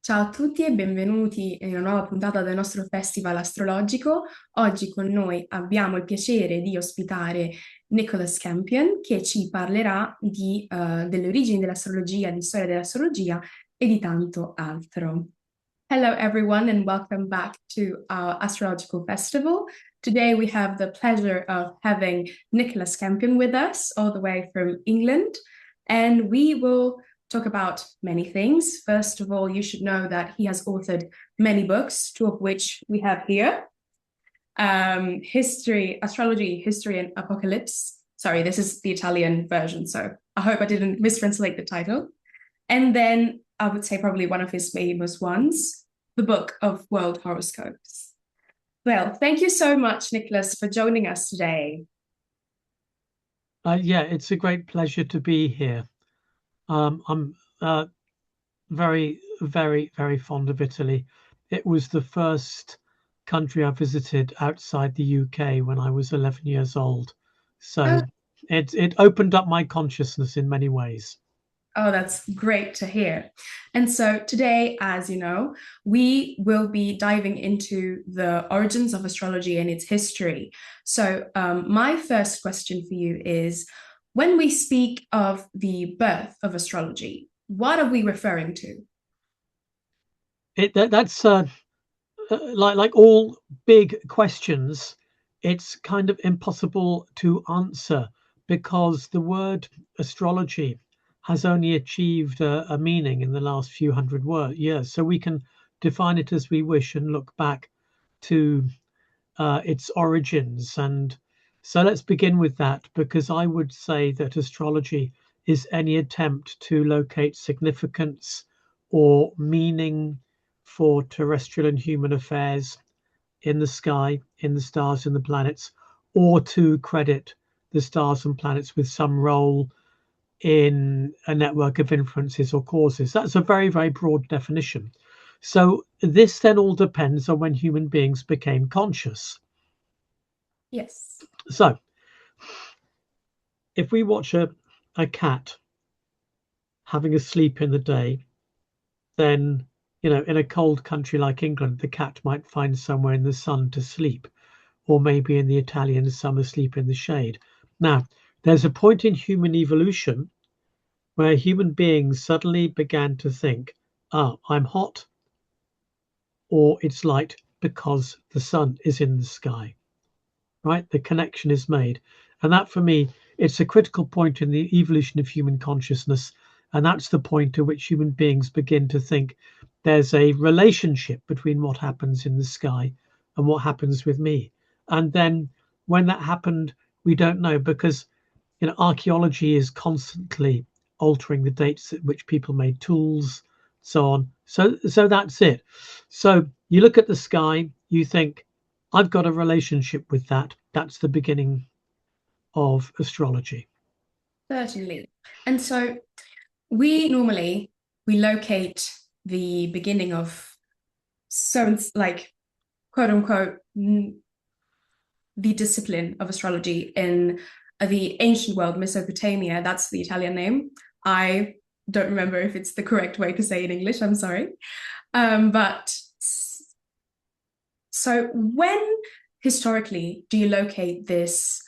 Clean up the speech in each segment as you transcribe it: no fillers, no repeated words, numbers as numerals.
Ciao a tutti e benvenuti in una nuova puntata del nostro Festival astrologico. Oggi con noi abbiamo il piacere di ospitare Nicholas Campion che ci parlerà delle origini dell'astrologia, di storia dell'astrologia e di tanto altro. Hello everyone and welcome back to our astrological festival. Today we have the pleasure of having Nicholas Campion with us all the way from England, and we will talk about many things. First of all, you should know that he has authored many books, two of which we have here. History, Astrology, History and Apocalypse. Sorry, this is the Italian version, so I hope I didn't mistranslate the title. And then I would say probably one of his famous ones, the Book of World Horoscopes. Well, thank you so much, Nicholas, for joining us today. Yeah, it's a great pleasure to be here. I'm very, very, very fond of Italy. It was the first country I visited outside the UK when I was 11 years old. Oh, So it opened up my consciousness in many ways. Oh, that's great to hear. And so today, as you know, we will be diving into the origins of astrology and its history. So, my first question for you is, when we speak of the birth of astrology, what are we referring to? That's like all big questions, it's kind of impossible to answer because the word astrology has only achieved a meaning in the last few years. So we can define it as we wish and look back to its origins. And so let's begin with that, because I would say that astrology is any attempt to locate significance or meaning for terrestrial and human affairs in the sky, in the stars and the planets, or to credit the stars and planets with some role in a network of influences or causes. That's a very, very broad definition. So this then all depends on when human beings became conscious. Yes. So if we watch a cat having a sleep in the day, then, in a cold country like England, the cat might find somewhere in the sun to sleep, or maybe in the Italian summer sleep in the shade. Now, there's a point in human evolution where human beings suddenly began to think, I'm hot or it's light because the sun is in the sky, right? The connection is made. And that for me, it's a critical point in the evolution of human consciousness. And that's the point at which human beings begin to think there's a relationship between what happens in the sky and what happens with me. And then when that happened, we don't know, because archaeology is constantly altering the dates at which people made tools, so on. So that's it. So you look at the sky, you think, I've got a relationship with that. That's the beginning of astrology. Certainly. And so we locate the beginning of so like quote unquote the discipline of astrology in the ancient world, Mesopotamia. That's the Italian name. I don't remember if it's the correct way to say it in English. I'm sorry. But so when historically do you locate this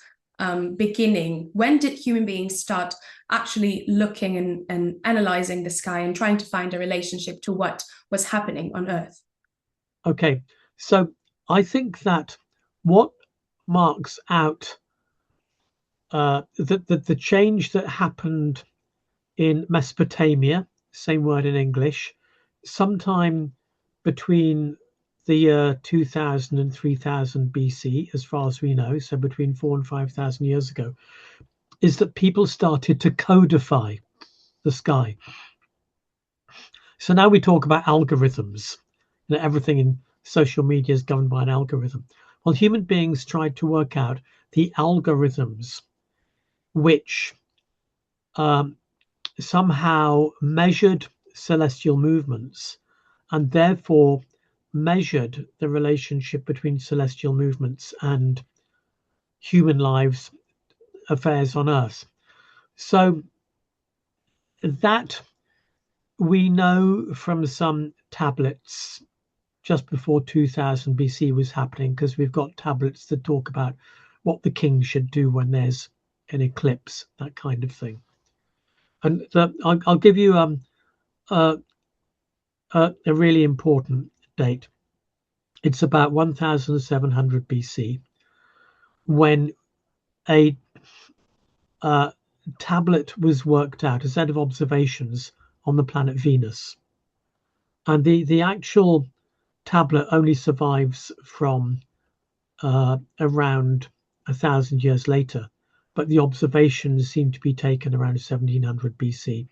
beginning? When did human beings start actually looking and analyzing the sky and trying to find a relationship to what was happening on Earth? Okay, so I think that what marks out the change that happened in Mesopotamia, same word in English, sometime between the year 2000 and 3000 BC, as far as we know, so between 4 and 5,000 years ago, is that people started to codify the sky. So now we talk about algorithms. Everything in social media is governed by an algorithm. Well, human beings tried to work out the algorithms which somehow measured celestial movements and therefore measured the relationship between celestial movements and human lives, affairs on Earth. So that We know from some tablets just before 2000 BC was happening, because we've got tablets that talk about what the king should do when there's an eclipse, that kind of thing. And I'll give you uh, a really important date. It's about 1700 BC when a tablet was worked out, a set of observations on the planet Venus. And the actual tablet only survives from around 1,000 years later, but the observations seem to be taken around 1700 BC.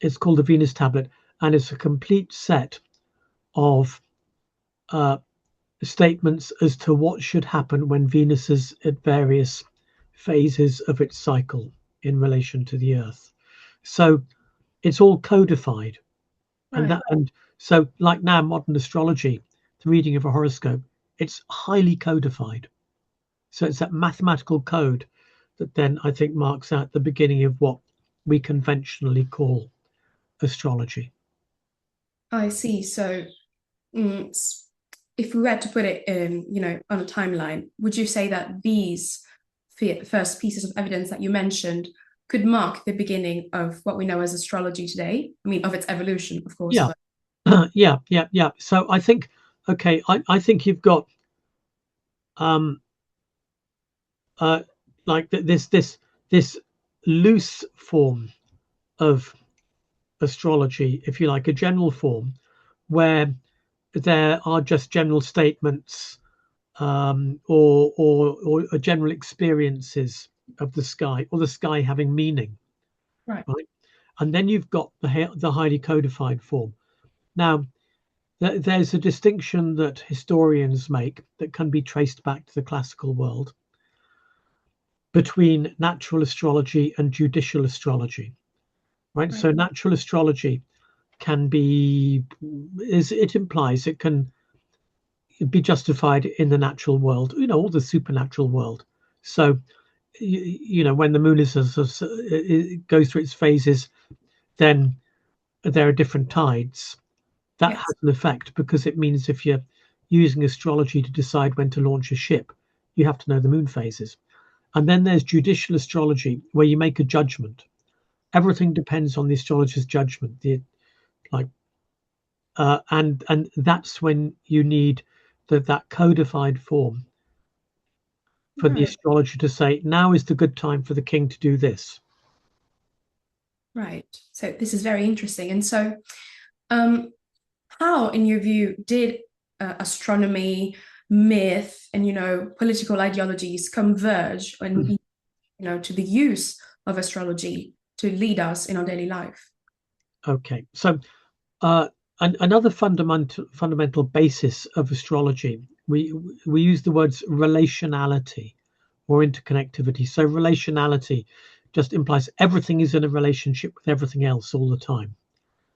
It's called the Venus tablet, and it's a complete set of uh, statements as to what should happen when Venus is at various phases of its cycle in relation to the Earth. So it's all codified, and Right. so like now modern astrology, the reading of a horoscope, it's highly codified. So it's that mathematical code that then I think marks out the beginning of what we conventionally call astrology. I see. So, if we were to put it in, on a timeline, would you say that these first pieces of evidence that you mentioned could mark the beginning of what we know as astrology today? I mean, of its evolution, of course, Yeah, but yeah. So I think, okay, I think you've got um, uh, like this loose form of astrology, if you like, a general form where there are just general statements or general experiences of the sky, or the sky having meaning, right, right? And then you've got the highly codified form. Now, there's a distinction that historians make that can be traced back to the classical world between natural astrology and judicial astrology, right? right, So natural astrology can be, as it implies, it can be justified in the natural world, or the supernatural world. So, when the moon it goes through its phases, then there are different tides. That yes, has an effect, because it means if you're using astrology to decide when to launch a ship, you have to know the moon phases. And then there's judicial astrology, where you make a judgment. Everything depends on the astrologer's judgment. Like, and that's when you need that codified form for the right, astrologer to say, now is the good time for the king to do this. right. So this is very interesting. And so, um, how, in your view, did astronomy, myth, and political ideologies converge and be, to the use of astrology to lead us in our daily life? Okay, so uh, another fundamental basis of astrology, we use the words relationality or interconnectivity. So relationality just implies everything is in a relationship with everything else all the time,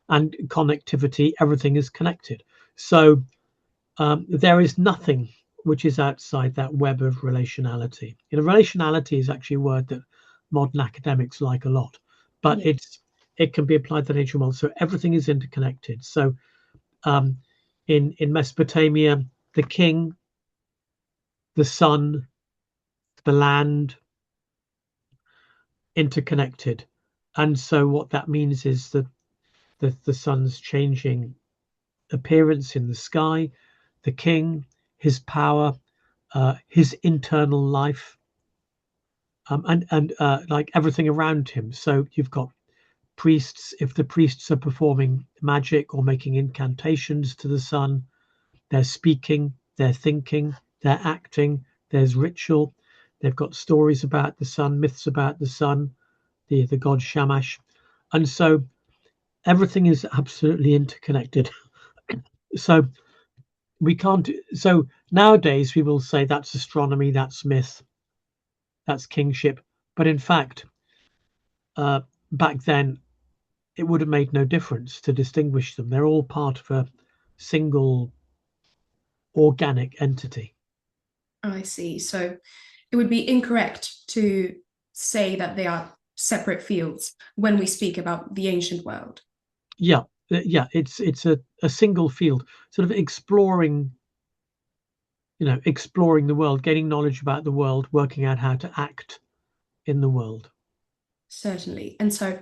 and connectivity, everything is connected. So there is nothing which is outside that web of relationality. Relationality is actually a word that modern academics like a lot, but Yeah. it can be applied to the nature world. So everything is interconnected. So um, in Mesopotamia, the king, the sun, the land, interconnected. And so what that means is that the sun's changing appearance in the sky, the king, his power, his internal life, and like everything around him. So you've got priests. If the priests are performing magic or making incantations to the sun, they're speaking, they're thinking, they're acting. There's ritual. They've got stories about the sun, myths about the sun, the god Shamash, and so everything is absolutely interconnected. So we can't. So nowadays we will say that's astronomy, that's myth, that's kingship, but in fact, uh, back then it would have made no difference to distinguish them. They're all part of a single organic entity. I see. So it would be incorrect to say that they are separate fields when we speak about the ancient world. Yeah, yeah. It's a single field, sort of exploring, exploring the world, gaining knowledge about the world, working out how to act in the world. Certainly. And so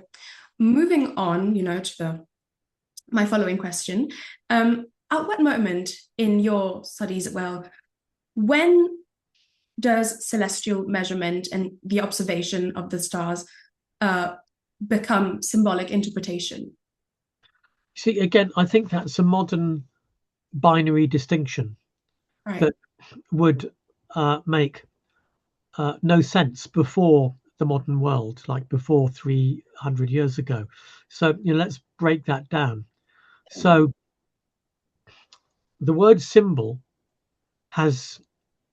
moving on, to my following question, at what moment in your studies, when does celestial measurement and the observation of the stars become symbolic interpretation? See, again, I think that's a modern binary distinction Right. that would make no sense before the modern world, like before 300 years ago. So, let's break that down. So, the word symbol has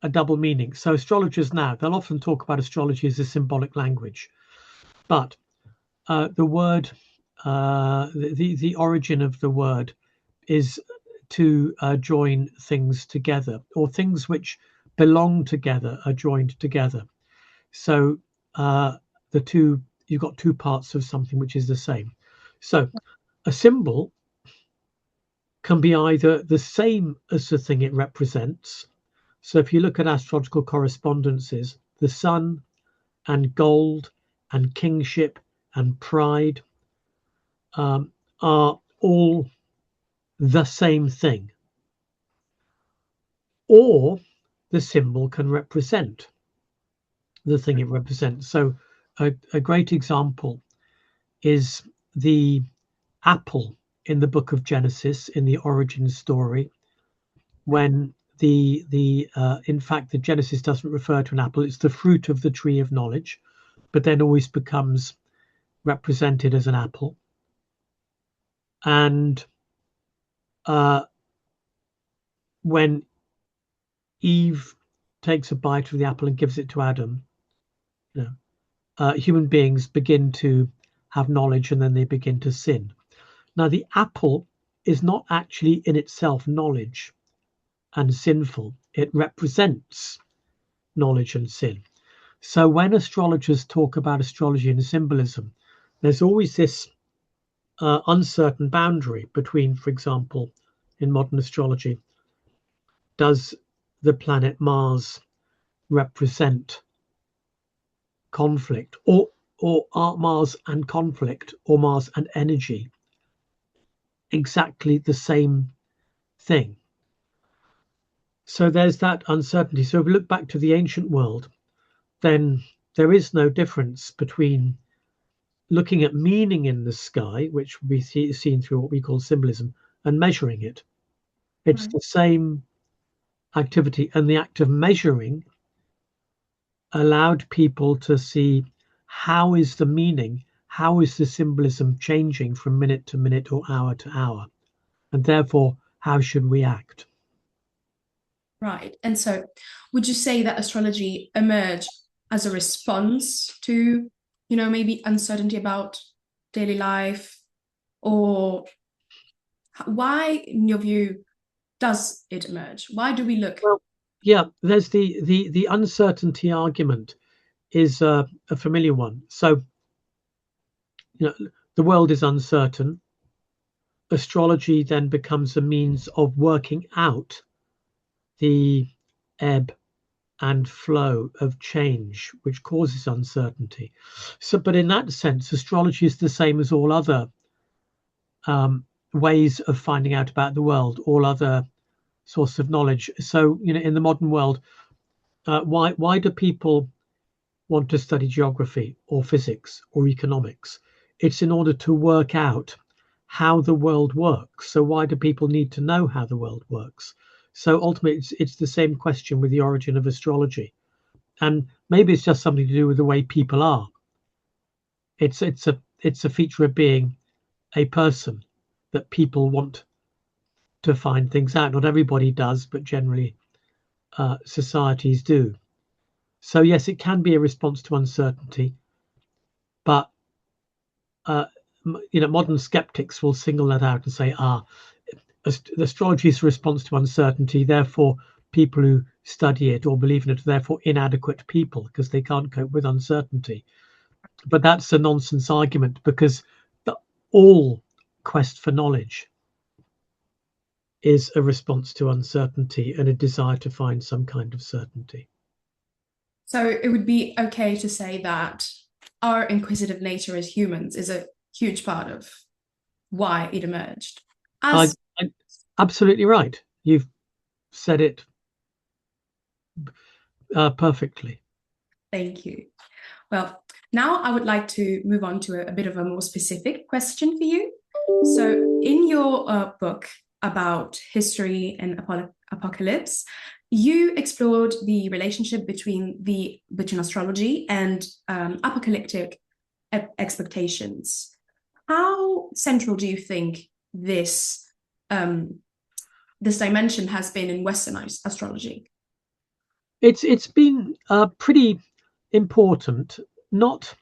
a double meaning. So, astrologers now, they'll often talk about astrology as a symbolic language, but the word, the origin of the word is to join things together, or things which belong together are joined together. So the two, you've got two parts of something which is the same. So a symbol can be either the same as the thing it represents. So if you look at astrological correspondences, the sun and gold and kingship and pride are all the same thing. Or the symbol can represent the thing it represents. So a great example is the apple in the book of Genesis, in the origin story, when the in fact the Genesis doesn't refer to an apple, it's the fruit of the tree of knowledge, but then always becomes represented as an apple. And when Eve takes a bite of the apple and gives it to Adam, human beings begin to have knowledge and then they begin to sin. Now, the apple is not actually in itself knowledge and sinful. It represents knowledge and sin. So when astrologers talk about astrology and symbolism, there's always this uncertain boundary between, for example, in modern astrology, does the planet Mars represent conflict, or are Mars and conflict, or Mars and energy exactly the same thing? So there's that uncertainty. So if we look back to the ancient world, then there is no difference between looking at meaning in the sky, which would be seen through what we call symbolism, and measuring it. It's Right. the same activity, and the act of measuring allowed people to see how is the meaning, how is the symbolism changing from minute to minute or hour to hour, and therefore how should we act. Right. And so would you say that astrology emerged as a response to, maybe uncertainty about daily life? Or why, in your view, does it emerge? Why do we look? Well, yeah, there's the uncertainty argument is a familiar one. So the world is uncertain. Astrology then becomes a means of working out the ebb and flow of change, which causes uncertainty. So, but in that sense, astrology is the same as all other ways of finding out about the world, all other sources of knowledge. So, in the modern world, why do people want to study geography or physics or economics? It's in order to work out how the world works. So why do people need to know how the world works? So ultimately, it's the same question with the origin of astrology, and maybe it's just something to do with the way people are. It's a feature of being a person that people want to find things out. Not everybody does, but generally societies do. So yes, it can be a response to uncertainty, but modern skeptics will single that out and say, astrology is a response to uncertainty, therefore people who study it or believe in it are therefore inadequate people because they can't cope with uncertainty. But that's a nonsense argument, because all quest for knowledge is a response to uncertainty and a desire to find some kind of certainty. So it would be okay to say that our inquisitive nature as humans is a huge part of why it emerged. Absolutely right. You've said it perfectly. Thank you. Well, now I would like to move on to a bit of a more specific question for you. So in your book about history and apocalypse, you explored the relationship between astrology and apocalyptic expectations. How central do you think this dimension has been in Western astrology? It's been pretty important, not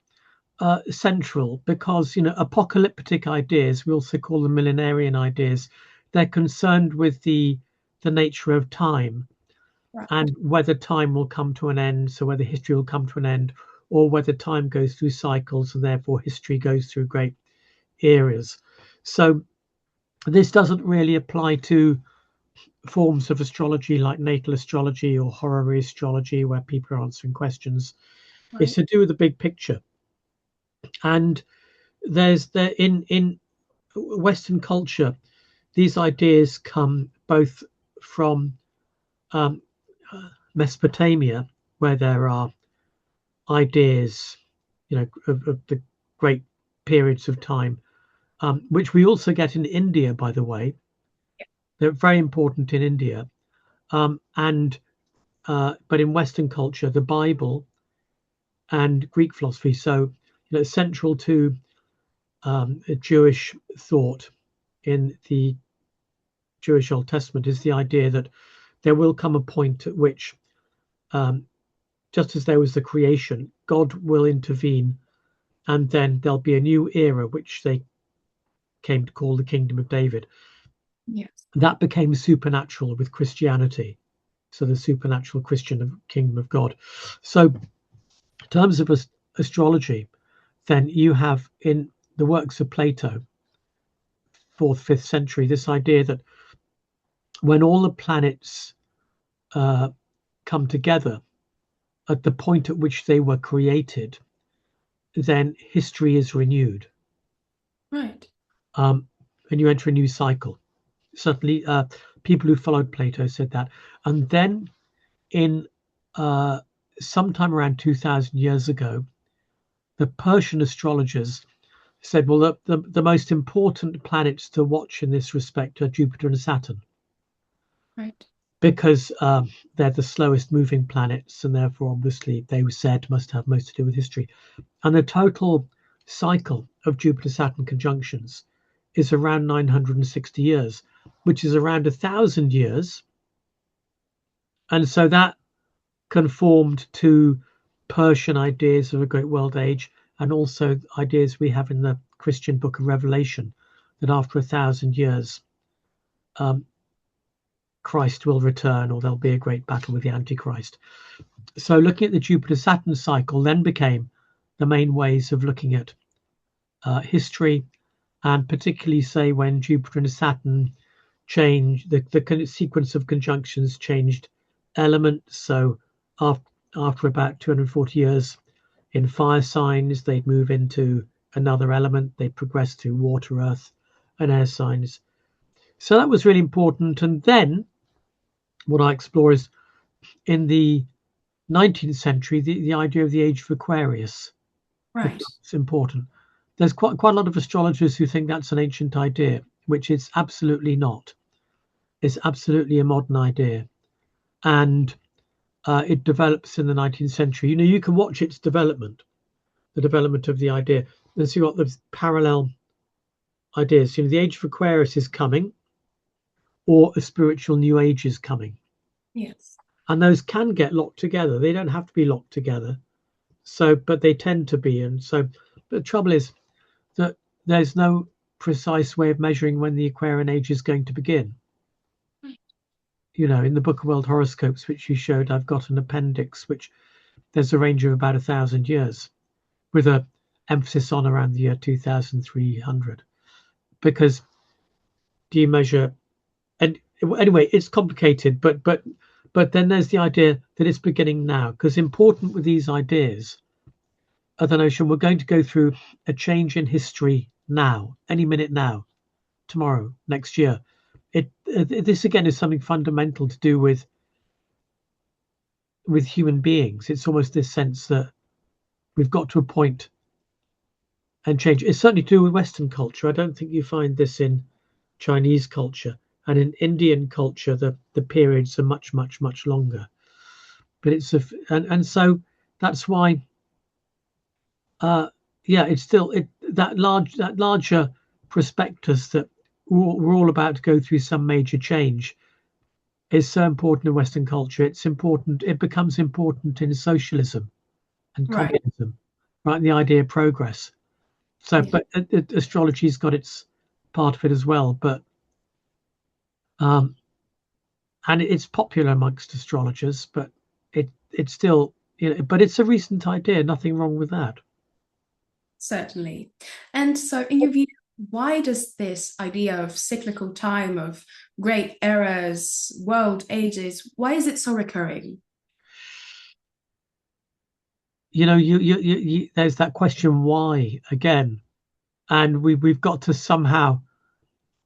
central, because apocalyptic ideas, we also call them millenarian ideas, they're concerned with the nature of time. Right. And whether time will come to an end, so whether history will come to an end, or whether time goes through cycles and therefore history goes through great eras. So this doesn't really apply to forms of astrology like natal astrology or horary astrology where people are answering questions. Right. It's to do with the big picture. And in Western culture, these ideas come both from Mesopotamia, where there are ideas, of the great periods of time, which we also get in India, by the way. They're very important in India, but in Western culture, the Bible and Greek philosophy. So, central to Jewish thought in the Jewish Old Testament is the idea that there will come a point at which, just as there was the creation, God will intervene, and then there'll be a new era, which they came to call the Kingdom of David. Yes. That became supernatural with Christianity. So the supernatural Christian Kingdom of God. So in terms of astrology, then you have in the works of Plato, 4th, 5th century, this idea that when all the planets come together at the point at which they were created, then history is renewed. Right. And you enter a new cycle. Certainly, people who followed Plato said that. And then in sometime around 2,000 years ago, the Persian astrologers said, well, the most important planets to watch in this respect are Jupiter and Saturn. Right. Because they're the slowest moving planets, and therefore, obviously, they were said must have most to do with history. And the total cycle of Jupiter-Saturn conjunctions is around 960 years, which is around 1,000 years. And so that conformed to Persian ideas of a great world age, and also ideas we have in the Christian book of Revelation, that after 1,000 years, Christ will return, or there'll be a great battle with the Antichrist. So looking at the Jupiter-Saturn cycle then became the main ways of looking at history, and particularly, say, when Jupiter and Saturn changed, the sequence of conjunctions changed elements. So after about 240 years in fire signs, they'd move into another element. They'd progress through water, earth, and air signs. So that was really important. And then what I explore is in the 19th century, the idea of the age of Aquarius. Right. It's important. There's quite a lot of astrologers who think that's an ancient idea, which it's absolutely not. It's absolutely a modern idea. And it develops in the 19th century. You can watch its development, the development of the idea. And so you've got those parallel ideas. The age of Aquarius is coming, or a spiritual new age is coming. Yes. And those can get locked together. They don't have to be locked together. So, but they tend to be. And so, but the trouble is that there's no precise way of measuring when the Aquarian age is going to begin. Right. In the Book of World Horoscopes, which you showed, I've got an appendix, which there's a range of about 1,000 years, with a emphasis on around the year 2300. because do you measure? And anyway, it's complicated, but then there's the idea that it's beginning now, because important with these ideas are the notion we're going to go through a change in history now, any minute now, tomorrow, next year. This again is something fundamental to do with human beings. It's almost this sense that we've got to a point and change. It's certainly to do with Western culture. I don't think you find this in Chinese culture, and in Indian culture, the periods are much longer. But and so that's why, yeah, it's still that larger prospectus that we're all about to go through some major change is so important in Western culture. It's important. It becomes important in socialism and Right. communism, right? The idea of progress. So, Yeah. but astrology's got its part of it as well. But and it's popular amongst astrologers, but it's still, but it's a recent idea. Nothing wrong with that. Certainly. And so, in your view, why does this idea of cyclical time, of great eras, world ages, why is it so recurring? There's that question why again, and we've got to somehow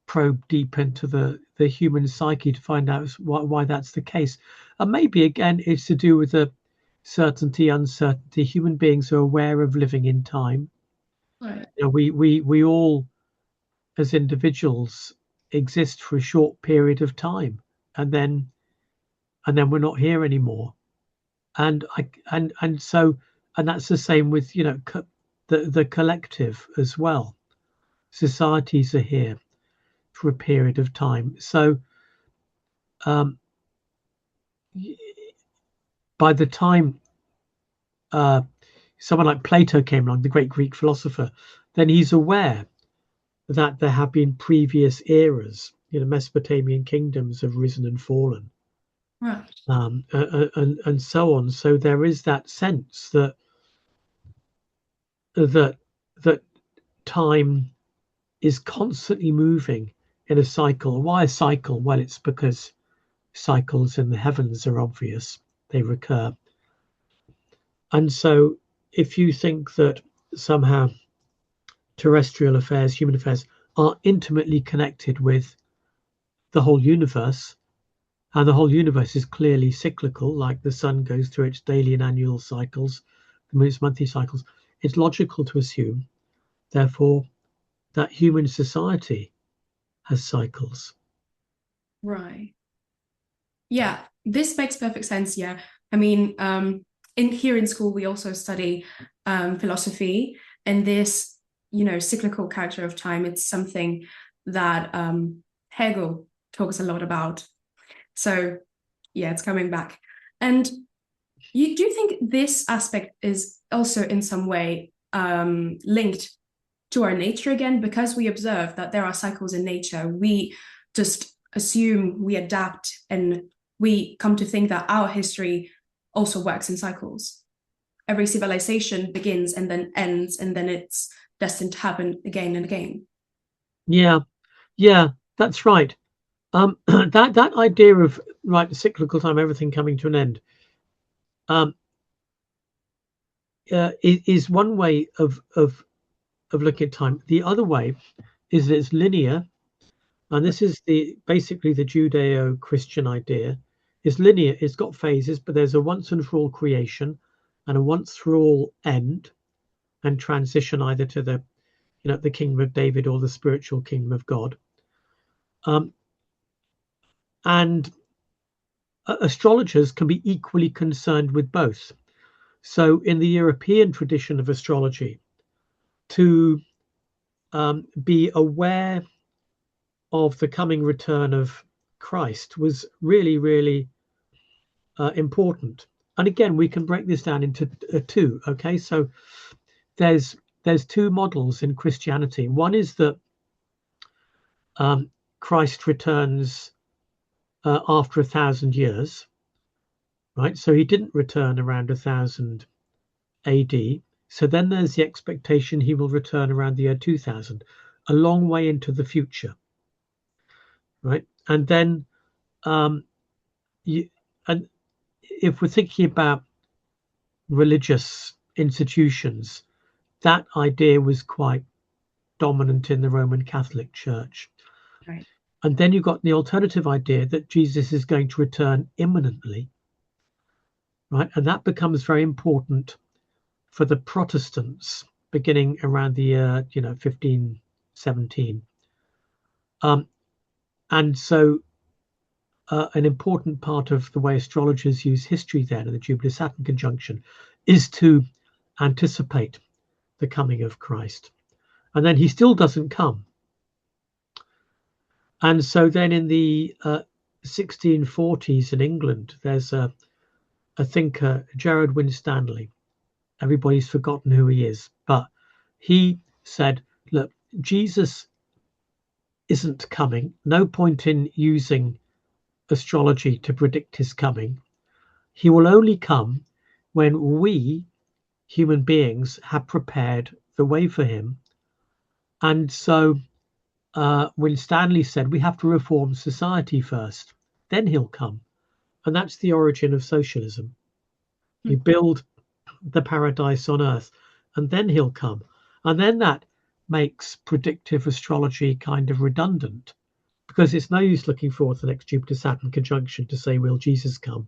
probe deep into the human psyche to find out why that's the case. And maybe again, it's to do with the certainty, uncertainty. Human beings are aware of living in time. Right. We all, as individuals, exist for a short period of time, and then we're not here anymore. And so that's the same with the collective as well. Societies are here for a period of time. So um, by the time uh, someone like Plato came along, the great Greek philosopher, then he's aware that there have been previous eras. Mesopotamian kingdoms have risen and fallen, Right. and so on. So there is that sense that that that time is constantly moving in a cycle. Why a cycle? Well, it's because cycles in the heavens are obvious; they recur. And so, if you think that somehow terrestrial affairs, human affairs, are intimately connected with the whole universe, and the whole universe is clearly cyclical, like the sun goes through its daily and annual cycles, the moon's monthly cycles, it's logical to assume, therefore, that human society has cycles. Right. Yeah, this makes perfect sense. Yeah. I mean, in here in school, we also study philosophy, and this, cyclical character of time, it's something that Hegel talks a lot about. So, yeah, it's coming back. And do you think this aspect is also in some way linked to our nature again? Because we observe that there are cycles in nature, we just assume, we adapt, and we come to think that our history also works in cycles. Every civilization begins and then ends, and then it's destined to happen again and again. Yeah, yeah, that's right. That idea of right cyclical time, everything coming to an end, um, is one way of looking at time. The other way is that it's linear, and this is basically the Judeo-Christian idea. It's linear. It's got phases, but there's a once and for all creation and a once for all end and transition either to the kingdom of David or the spiritual kingdom of God. And astrologers can be equally concerned with both. So in the European tradition of astrology, to be aware of the coming return of Christ was really important. And again, we can break this down into two. Okay, so there's two models in Christianity. One is that Christ returns after 1,000 years, right? So he didn't return around 1,000 AD. So then there's the expectation he will return around the year 2000. a long way into the future, right? And then you, and if we're thinking about religious institutions, that idea was quite dominant in the Roman Catholic Church. Right. And then you've got the alternative idea that Jesus is going to return imminently, right? And that becomes very important for the Protestants beginning around the year, 1517. And so an important part of the way astrologers use history then in the Jupiter-Saturn conjunction is to anticipate the coming of Christ. And then he still doesn't come. And so then in the 1640s in England, there's a thinker, Gerard Winstanley. Everybody's forgotten who he is, but he said, look, Jesus isn't coming. No point in using astrology to predict his coming. He will only come when we, human beings, have prepared the way for him. And so Winstanley said, we have to reform society first, then he'll come. And that's the origin of socialism. You build the paradise on earth, and then he'll come. And then that makes predictive astrology kind of redundant, because it's no use looking forward to the next Jupiter-Saturn conjunction to say, will Jesus come?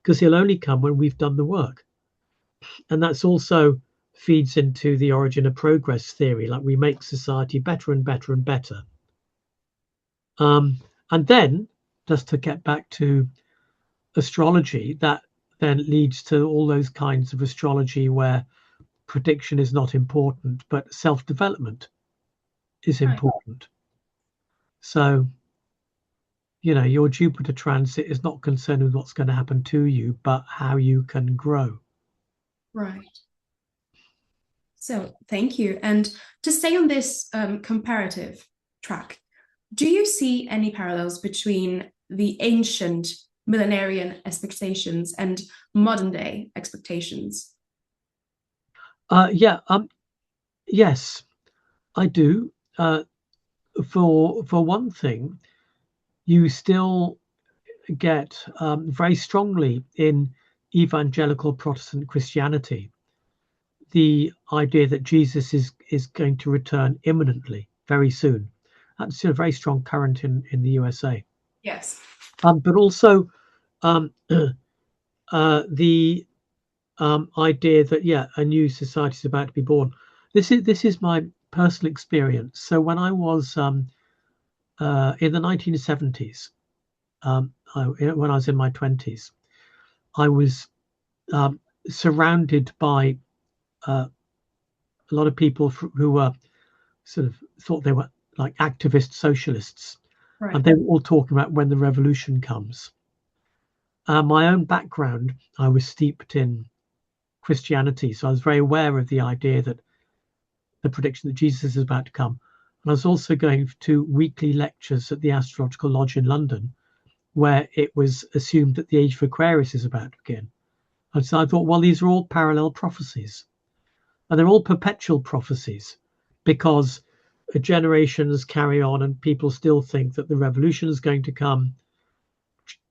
Because he'll only come when we've done the work. And that's also feeds into the origin of progress theory, like we make society better and better and better. And then, just to get back to astrology, that then leads to all those kinds of astrology where prediction is not important, but self-development is important. So, your Jupiter transit is not concerned with what's going to happen to you, but how you can grow. Right. So thank you. And to stay on this comparative track, do you see any parallels between the ancient millenarian expectations and modern day expectations? Yes, I do. For one thing, you still get very strongly in evangelical Protestant Christianity the idea that Jesus is going to return imminently, very soon. That's a very strong current in the USA. Yes. But also the idea that a new society is about to be born. This is my personal experience. So when I was in the 1970s, when I was in my 20s, I was surrounded by a lot of people who were sort of thought they were like activist socialists, right. And they were all talking about when the revolution comes. My own background, I was steeped in Christianity, so I was very aware of the idea that the prediction that Jesus is about to come. And I was also going to weekly lectures at the Astrological Lodge in London, where it was assumed that the age of Aquarius is about to begin. And so I thought, well, these are all parallel prophecies. And they're all perpetual prophecies because generations carry on and people still think that the revolution is going to come,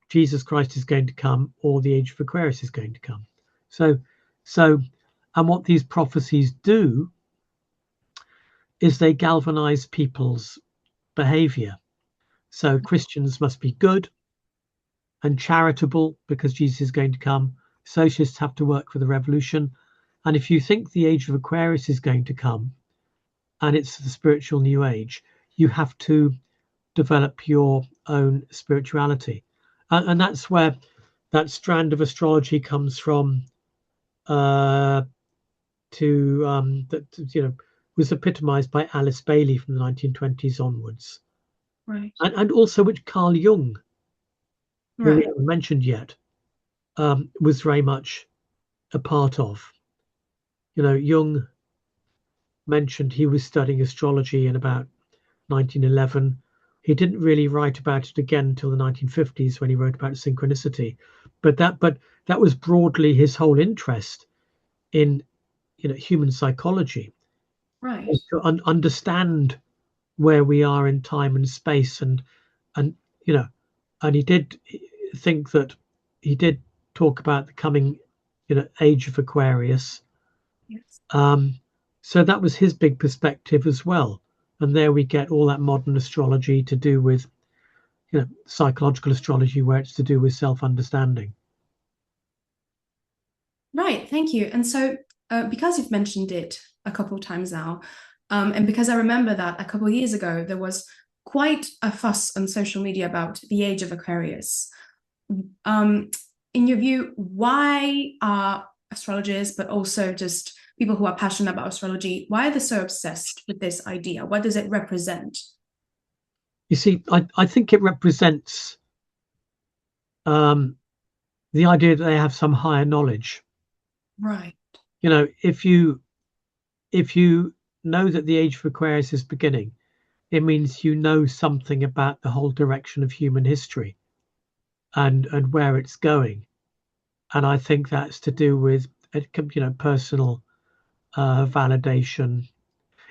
Jesus Christ is going to come, or the age of Aquarius is going to come. So, and what these prophecies do is they galvanize people's behavior. So Christians must be good and charitable because Jesus is going to come. Socialists have to work for the revolution. And if you think the age of Aquarius is going to come and it's the spiritual new age, you have to develop your own spirituality. And that's where that strand of astrology comes from, that was epitomized by Alice Bailey from the 1920s onwards. Right. And also which Carl Jung, who we haven't mentioned yet, was very much a part of. Jung mentioned he was studying astrology in about 1911. He didn't really write about it again until the 1950s when he wrote about synchronicity. But that was broadly his whole interest in human psychology. Right. To understand where we are in time and space, and you know, and he did think that he did talk about the coming, age of Aquarius. Yes. So that was his big perspective as well. And there we get all that modern astrology to do with, psychological astrology, where it's to do with self-understanding. Right, thank you. And so, because you've mentioned it a couple of times now, and because I remember that a couple of years ago, there was quite a fuss on social media about the age of Aquarius. In your view, why are astrologers, but also just people who are passionate about astrology, why are they so obsessed with this idea? What does it represent? You see, I think it represents um, the idea that they have some higher knowledge. Right. If you know that the age of Aquarius is beginning, it means you know something about the whole direction of human history and where it's going. And I think that's to do with personal validation.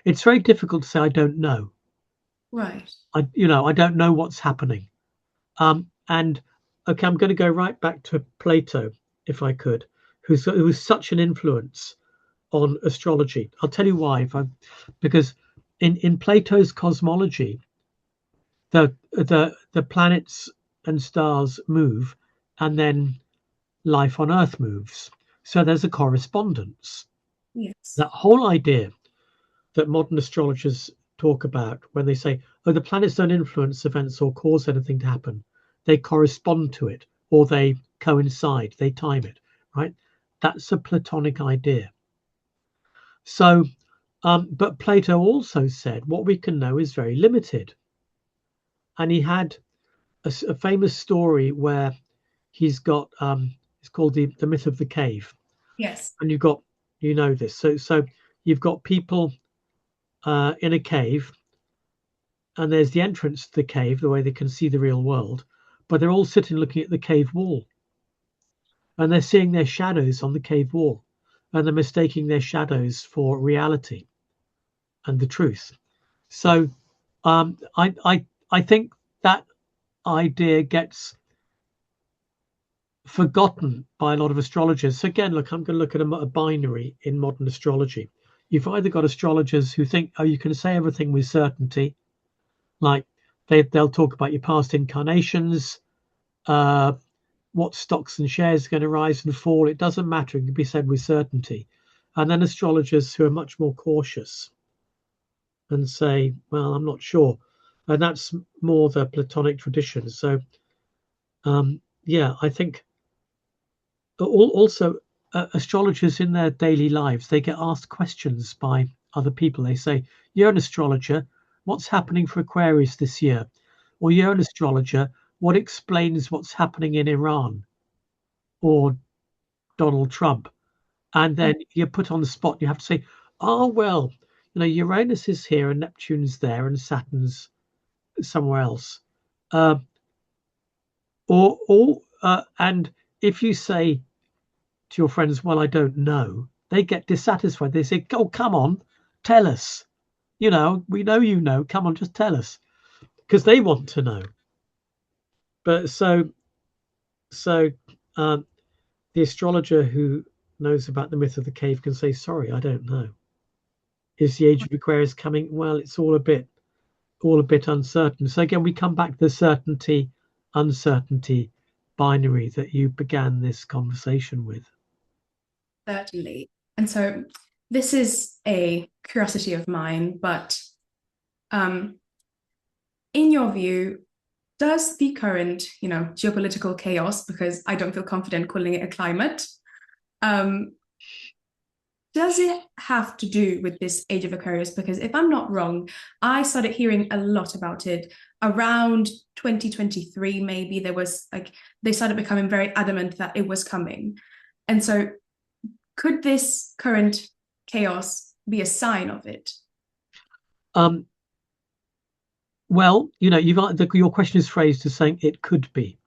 It's very difficult to say I don't know. Right. I don't know what's happening. And okay, I'm going to go right back to Plato, if I could, who was such an influence on astrology. I'll tell you why. Because in Plato's cosmology, the planets and stars move, and then life on Earth moves. So there's a correspondence. Yes. That whole idea that modern astrologers talk about when they say, oh, the planets don't influence events or cause anything to happen. They correspond to it, or they coincide, they time it, right? That's a Platonic idea. So, but Plato also said what we can know is very limited. And he had a famous story where he's got, it's called the myth of the cave. Yes. And this. So you've got people in a cave, and there's the entrance to the cave, the way they can see the real world, but they're all sitting looking at the cave wall, and they're seeing their shadows on the cave wall, and they're mistaking their shadows for reality and the truth. So I think that idea gets forgotten by a lot of astrologers. So again, look, I'm going to look at a binary in modern astrology. You've either got astrologers who think, oh, you can say everything with certainty, like they'll talk about your past incarnations, what stocks and shares are going to rise and fall. It doesn't matter. It can be said with certainty. And then astrologers who are much more cautious and say, well, I'm not sure. And that's more the Platonic tradition. So, yeah, I think also astrologers in their daily lives, they get asked questions by other people. They say, you're an astrologer, what's happening for Aquarius this year? Or you're an astrologer, what explains what's happening in Iran or Donald Trump? And then you're put on the spot. You have to say, oh, well, Uranus is here and Neptune's there and Saturn's somewhere else. And if you say to your friends, well, I don't know, they get dissatisfied. They say, oh, come on, tell us. We know come on, just tell us, because they want to know. But so the astrologer who knows about the myth of the cave can say, sorry, I don't know. Is the age of Aquarius coming? Well, it's all a bit uncertain. So again, we come back to the certainty, uncertainty binary that you began this conversation with. Certainly. And so this is a curiosity of mine, but in your view, does the current, geopolitical chaos, because I don't feel confident calling it a climate, does it have to do with this age of Aquarius? Because if I'm not wrong, I started hearing a lot about it around 2023, maybe they started becoming very adamant that it was coming. And so could this current chaos be a sign of it? Well, your question is phrased as saying it could be.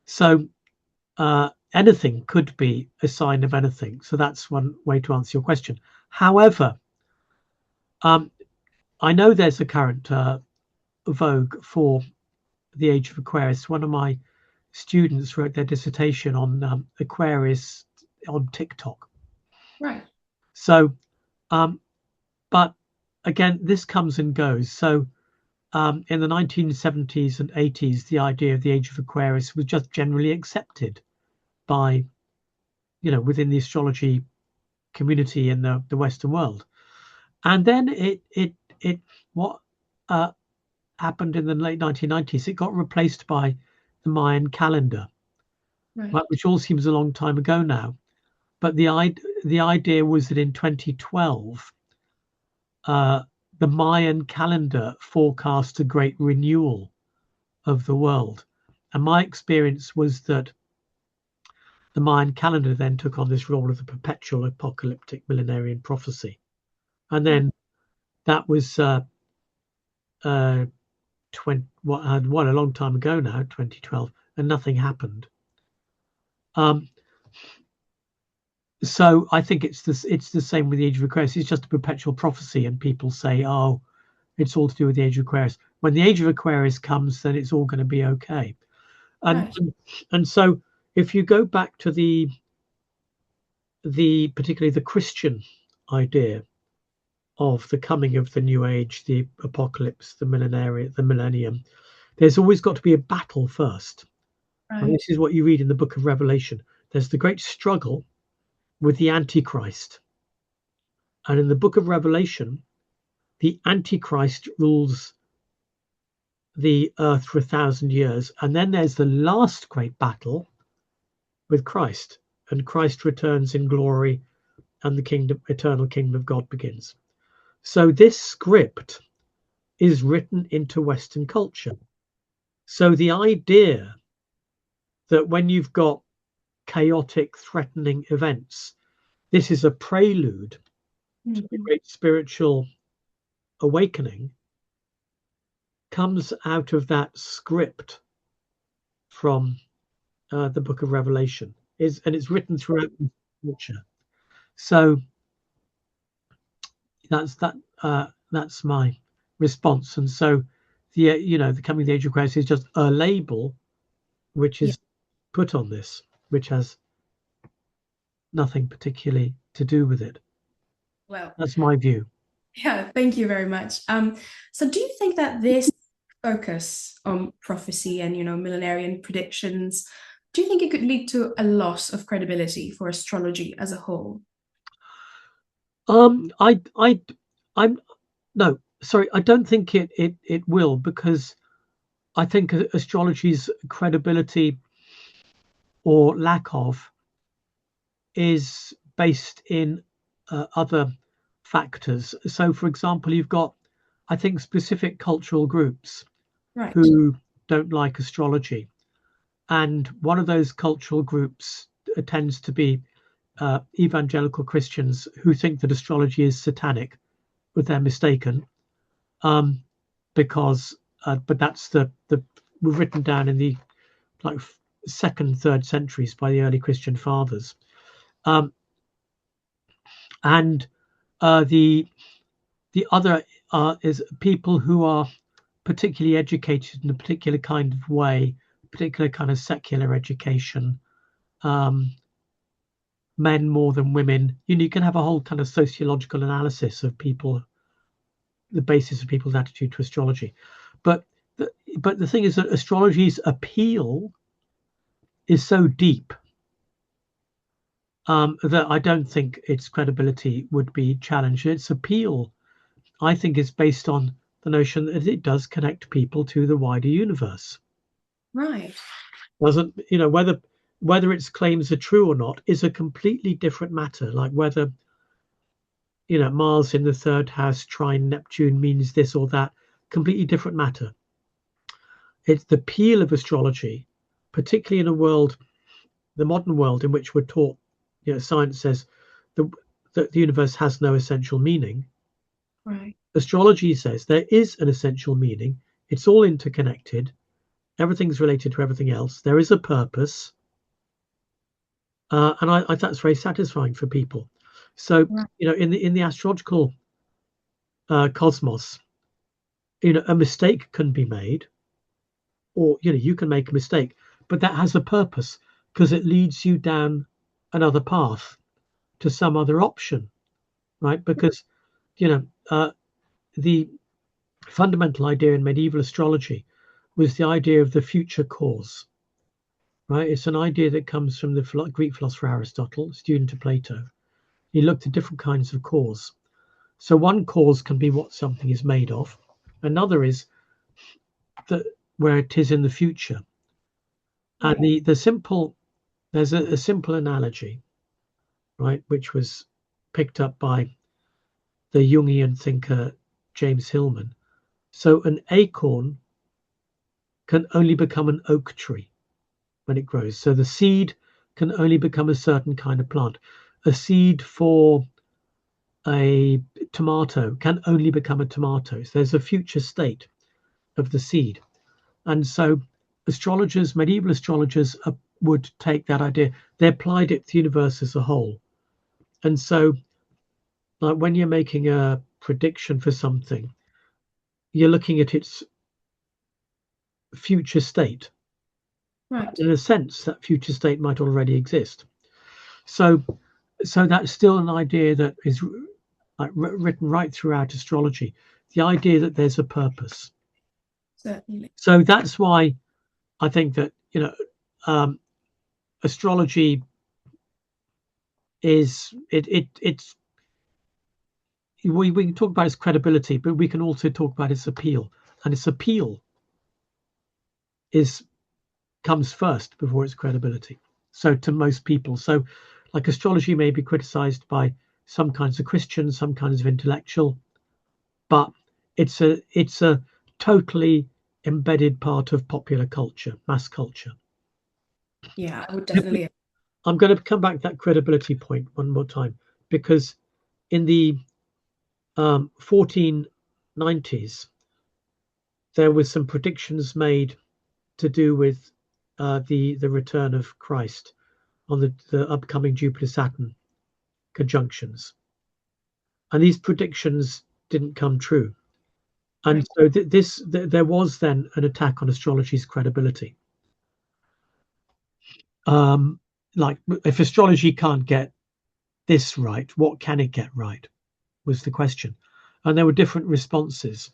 So anything could be a sign of anything. So that's one way to answer your question. However, I know there's a current vogue for the age of Aquarius. One of my students wrote their dissertation on Aquarius on TikTok. Right. So, but again, this comes and goes. So, in the 1970s and 80s, the idea of the age of Aquarius was just generally accepted by, within the astrology community in the Western world. And then what happened in the late 1990s, it got replaced by the Mayan calendar, Right. which all seems a long time ago now. But the idea was that in 2012, the Mayan calendar forecast a great renewal of the world. And my experience was that the Mayan calendar then took on this role of the perpetual apocalyptic millenarian prophecy. And Right. then that was 20, a long time ago now, 2012, and nothing happened. So I think it's the same with the age of Aquarius. It's just a perpetual prophecy, and people say, "Oh, it's all to do with the age of Aquarius." When the age of Aquarius comes, then it's all going to be okay. And Right. and so if you go back to the particularly the Christian idea of the coming of the new age, the apocalypse, the millennium, there's always got to be a battle first. And Right. this is what you read in the book of Revelation. There's the great struggle with the Antichrist. And in the book of Revelation, the Antichrist rules the earth for 1,000 years. And then there's the last great battle with Christ. And Christ returns in glory and the eternal kingdom of God begins. So this script is written into Western culture. So the idea that when you've got chaotic, threatening events, this is a prelude to a Mhm. great spiritual awakening comes out of that script from the book of Revelation. And it's written throughout the culture. So that's my response. And so the coming of the age of Christ is just a label which Yeah. is put on this, which has nothing particularly to do with it. Well, That's my view. yeah, thank you very much. So do you think that this focus on prophecy and, millenarian predictions, do you think it could lead to a loss of credibility for astrology as a whole? I'm no, sorry, I don't think it will, because I think astrology's credibility or lack of is based in other factors. So, for example, you've got, I think, specific cultural groups Right. who don't like astrology. And one of those cultural groups tends to be evangelical Christians who think that astrology is satanic, but they're mistaken. Because, but that's the written down in the like second, third centuries by the early Christian fathers. Um, and the other is people who are particularly educated in a particular kind of way, particular kind of secular education, um, men more than women. You can have a whole kind of sociological analysis of people, the basis of people's attitude to astrology. But the thing is that astrology's appeal is so deep that I don't think its credibility would be challenged. Its appeal, I think, is based on the notion that it does connect people to the wider universe. Right. Doesn't, whether its claims are true or not is a completely different matter. Like whether, Mars in the third house trine Neptune means this or that, completely different matter. It's the appeal of astrology, particularly in a world, the modern world, in which we're taught, science says the, that the universe has no essential meaning. Right. Astrology says there is an essential meaning. It's all interconnected. Everything's related to everything else. There is a purpose. And I that's very satisfying for people. So, Right. in the astrological cosmos, a mistake can be made, or you can make a mistake, but that has a purpose because it leads you down another path to some other option, right? Because the fundamental idea in medieval astrology was the idea of the future cause, right? It's an idea that comes from the Greek philosopher Aristotle, student of Plato. He looked at different kinds of cause. So one cause can be what something is made of. Another is that where it is in the future. And there's a simple analogy, right, which was picked up by the Jungian thinker James Hillman. So an acorn can only become an oak tree when it grows. So the seed can only become a certain kind of plant. A seed for a tomato can only become a tomato. So there's a future state of the seed. And so medieval astrologers would take that idea, they applied it to the universe as a whole. And so, like when you're making a prediction for something, you're looking at its future state. Right. In a sense, that future state might already exist. So that's still an idea that is like written right throughout astrology. The idea that there's a purpose. Certainly. So that's why I think that astrology is it's we can talk about its credibility, but we can also talk about its appeal, and its appeal comes first before its credibility. So to most people, so like astrology may be criticized by some kinds of Christians, some kinds of intellectual, but it's a totally embedded part of popular culture, mass culture. Yeah, I would definitely. I'm going to come back to that credibility point one more time, because in the 1490s, there were some predictions made to do with the return of Christ on the upcoming Jupiter-Saturn conjunctions, and these predictions didn't come true. And so there was then an attack on astrology's credibility. Like, if astrology can't get this right, what can it get right? Was the question. And there were different responses.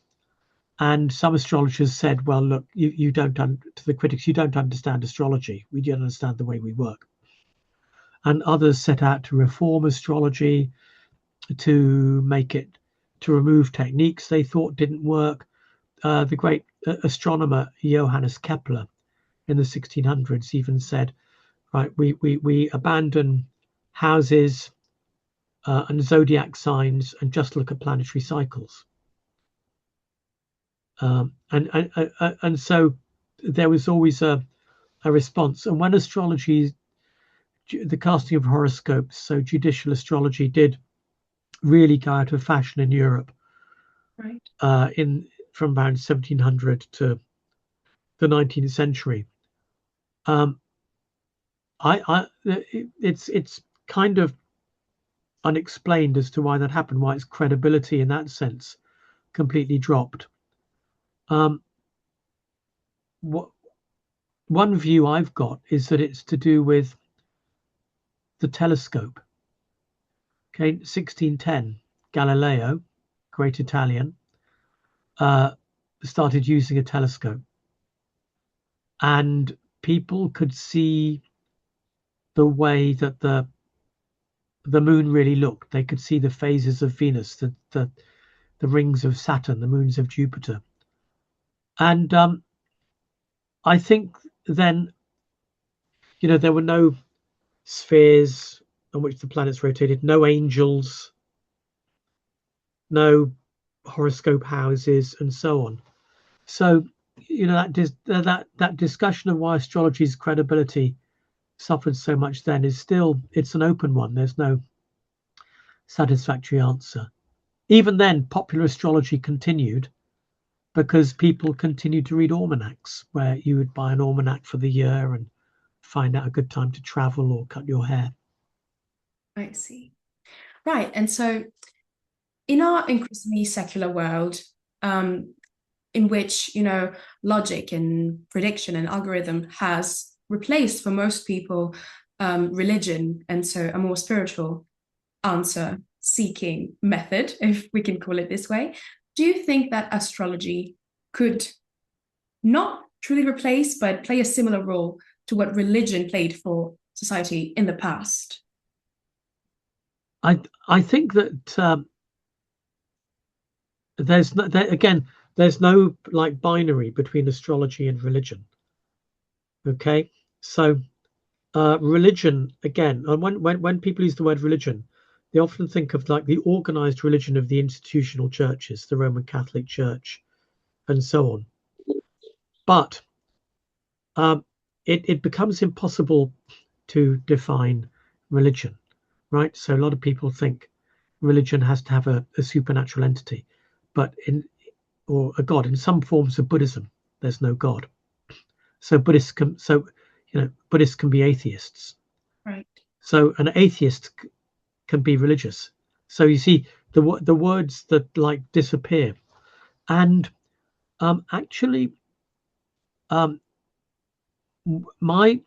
And some astrologers said, well, look, you don't, to the critics, you don't understand astrology. We don't understand the way we work. And others set out to reform astrology, to remove techniques they thought didn't work. The great astronomer Johannes Kepler in the 1600s even said, right, we abandon houses and zodiac signs and just look at planetary cycles. And so there was always a response. And when astrology, the casting of horoscopes, so judicial astrology, did really go out of fashion in Europe, Right. From around 1700 to the 19th century. It's kind of unexplained as to why that happened, why its credibility in that sense completely dropped. One view I've got is that it's to do with the telescope. Okay, 1610, Galileo, great Italian, started using a telescope, and people could see the way that the moon really looked. They could see the phases of Venus, the rings of Saturn, the moons of Jupiter, and I think then, there were no spheres on which the planets rotated, no angels, no horoscope houses, and so on. So, that discussion of why astrology's credibility suffered so much then it's an open one. There's no satisfactory answer. Even then, popular astrology continued because people continued to read almanacs, where you would buy an almanac for the year and find out a good time to travel or cut your hair. I see. Right. And so in our increasingly secular world, in which, you know, logic and prediction and algorithm has replaced for most people religion, and so a more spiritual answer seeking method, if we can call it this way. Do you think that astrology could not truly replace, but play a similar role to what religion played for society in the past? I think that there's no like binary between astrology and religion. Okay, so religion again, and when people use the word religion, they often think of like the organized religion of the institutional churches, the Roman Catholic Church, and so on. But it becomes impossible to define religion, right? So a lot of people think religion has to have a supernatural entity, but or a god. In some forms of Buddhism, there's no god. So Buddhists can be atheists. Right. So an atheist can be religious. So you see the words that like disappear, and actually, my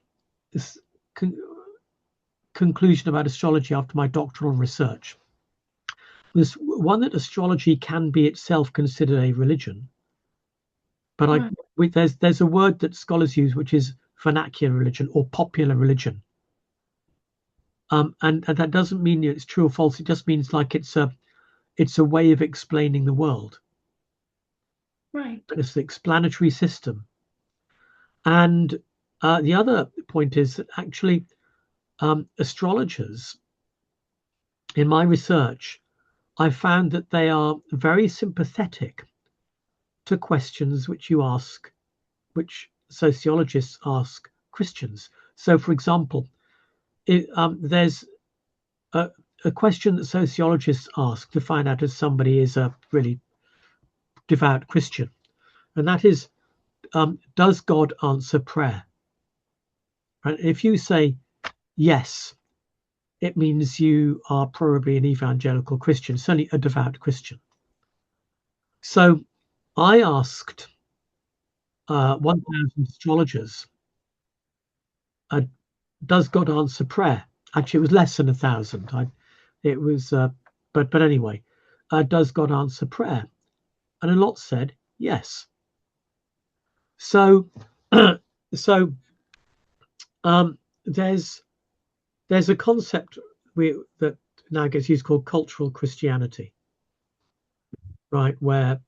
con- conclusion about astrology after my doctoral research was one that astrology can be itself considered a religion, but there's a word that scholars use which is vernacular religion or popular religion, and that doesn't mean it's true or false. It just means like it's a way of explaining the world. Right. It's an explanatory system. And the other point is that actually astrologers, in my research, I found that they are very sympathetic to questions which sociologists ask Christians. So, for example, there's a question that sociologists ask to find out if somebody is a really devout Christian, and that is, does God answer prayer? Right? If you say yes, it means you are probably an evangelical Christian, certainly a devout Christian. So I asked 1,000 astrologers, does God answer prayer? Actually, it was less than 1,000. It was, but anyway, does God answer prayer? And a lot said yes. So, so there's a concept that now gets used called cultural Christianity, right? Where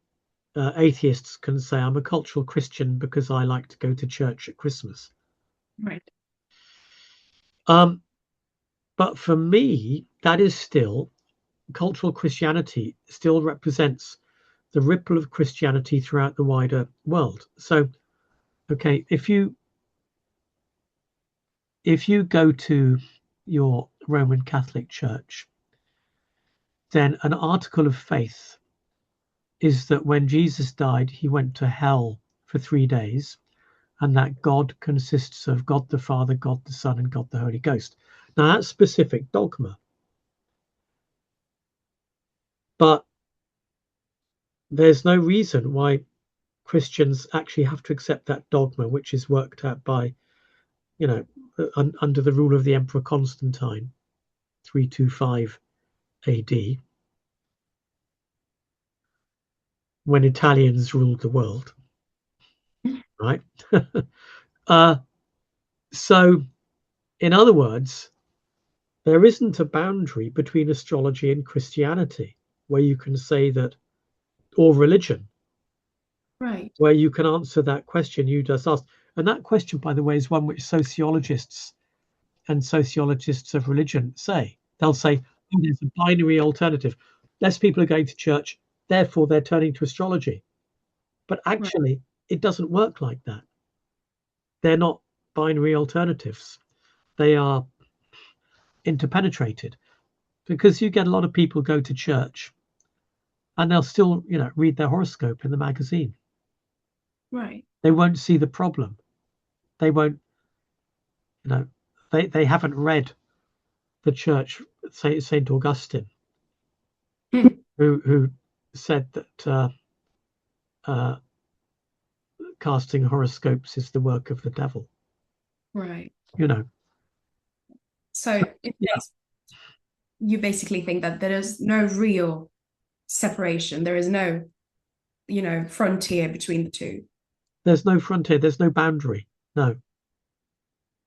atheists can say, I'm a cultural Christian because I like to go to church at Christmas. Right. But for me, that is still cultural Christianity still represents the ripple of Christianity throughout the wider world. So, okay, if you go to your Roman Catholic Church, then an article of faith is that when Jesus died, he went to hell for 3 days, and that God consists of God the Father, God the Son, and God the Holy Ghost. Now, that's specific dogma. But there's no reason why Christians actually have to accept that dogma, which is worked out by, under the rule of the Emperor Constantine, 325 AD, when Italians ruled the world, right? So, in other words, there isn't a boundary between astrology and Christianity where you can say that, or religion, Right. where you can answer that question you just asked. And that question, by the way, is one which sociologists and sociologists of religion say. They'll say, oh, there's a binary alternative. Less people are going to church, therefore they're turning to astrology. But actually, it doesn't work like that. They're not binary alternatives. They are interpenetrated, because you get a lot of people go to church and they'll still, read their horoscope in the magazine. Right. They won't see the problem. They won't, they haven't read the church, say Saint Augustine, who said that casting horoscopes is the work of the devil. Right. You know. So Yeah. you basically think that there is no real separation. There is no, frontier between the two. There's no frontier. There's no boundary. No.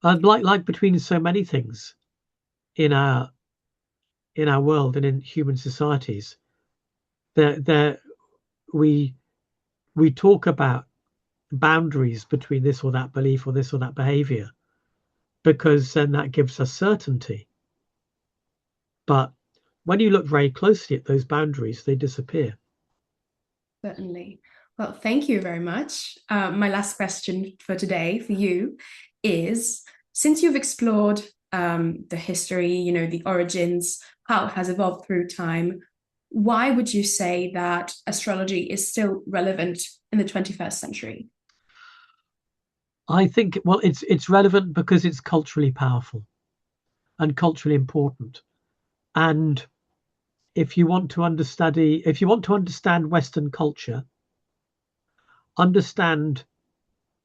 And like between so many things in our world and in human societies, there we we talk about boundaries between this or that belief or this or that behavior because then that gives us certainty. But when you look very closely at those boundaries, they disappear. Certainly. Well, thank you very much. My last question for today for you is, since you've explored the history, the origins, how it has evolved through time, why would you say that astrology is still relevant in the 21st century? I think, well, it's relevant because it's culturally powerful and culturally important. And if you want to understand Western culture, understand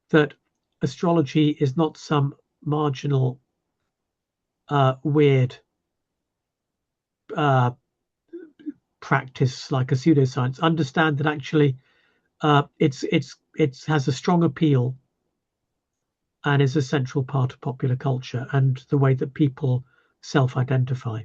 that astrology is not some marginal, weird uh, practice like a pseudoscience. Understand that actually it has a strong appeal and is a central part of popular culture and the way that people self-identify.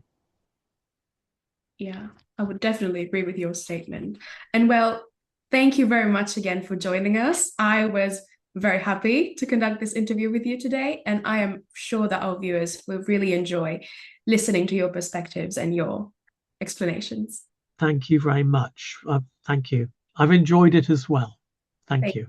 Yeah, I would definitely agree with your statement. And well, thank you very much again for joining us. I was very happy to conduct this interview with you today, and I am sure that our viewers will really enjoy listening to your perspectives and your explanations. Thank you very much. Thank you. I've enjoyed it as well. Thank Thank you.